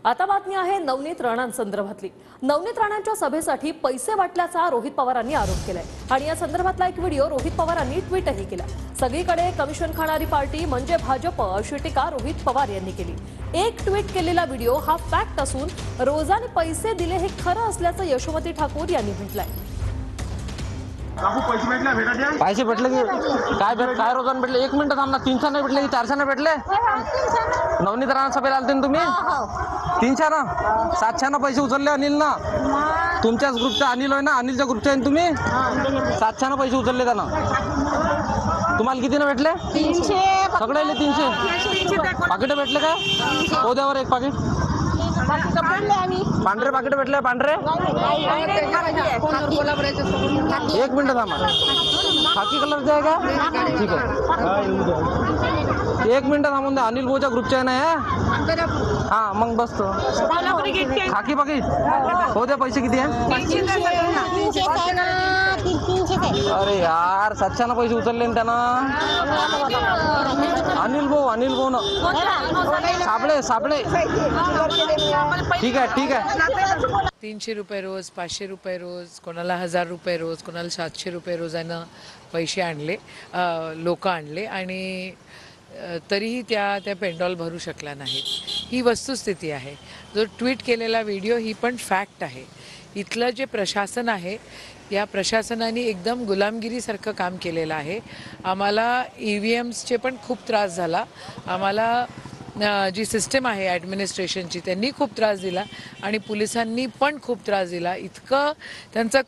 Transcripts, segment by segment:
आता बातमी आहे नवनीत राणांसंदर्भातली। नवनीत राणांच्या सभेसाठी पैसे वाटल्याचा रोहित पवारांनी आरोप केलाय आणि या संदर्भातला एक व्हिडिओ रोहित पवारांनी ट्विटही केला। सगळीकडे कमिशन खाणारी पार्टी म्हणजे भाजप अशी टीका रोहित पवार यांनी केली। एक ट्विट केलेला व्हिडिओ हा फॅक्ट असून रोजाने पैसे दिले हे खरं असल्याचं यशोमती ठाकूर यांनी म्हटलंय। पैसे भेटले की काय रोजान भेटले? 1 मिनिट थांब ना। 300 नाही भेटले की 400 नाही भेटले? नवनीत राणा सभेला आलते ना तुम्ही? 300 ना 700 ना पैसे उचलले अनिल ना। तुमच्याच ग्रुपचा अनिल आहे ना, अनिलच्या ग्रुपचा आहे तुम्ही। 700 ना पैसे उचलले त्यानं। तुम्हाला किती ना भेटले? 300 सगळ्याले 300 पाकिट भेटले काय? हो द्यावर एक पाकिट पांढरे पाकिट भेटले। पांढरे 1 मिनिट थांबा। खाकी कलरचे आहे का? ठीक आहे 1 मिनिट थांबून द्या। अनिल भाऊच्या ग्रुपचे आहे ना? हा मग बसतो। खाकी पाकिट हो द्या। पैसे किती आहे? अरे यार 700 ना पैसे उचलले ना त्यानं। अनिल भाऊ ना साबळे ठीक आहे 300 रुपये रोज, 500 रुपये रोज, कोणाला 1000 रुपये रोज, कोणाला 700 रुपये रोजानं पैसे आणले, लोक आणले आणि तरीही त्या पेंडॉल भरू शकल्या नाहीत। ही वस्तुस्थिती आहे। जो ट्विट केलेला व्हिडिओ ही पण फॅक्ट आहे। इथलं जे प्रशासन आहे या प्रशासनाने एकदम गुलामगिरीसारखं काम केलेलं आहे। आम्हाला EVMsचे पण खूप त्रास झाला। आम्हाला जी सिस्टम आहे ॲडमिनिस्ट्रेशनची त्यांनी खूप त्रास दिला आणि पोलिसांनी पण खूप त्रास दिला। इतकं त्यांचं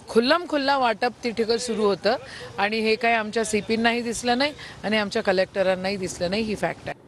खुल्ला वाटप तिथे सुरू होतं आणि हे काय आमच्या CPंनाही दिसलं नाही आणि आमच्या कलेक्टरांनाही दिसलं नाही। ही फॅक्ट आहे।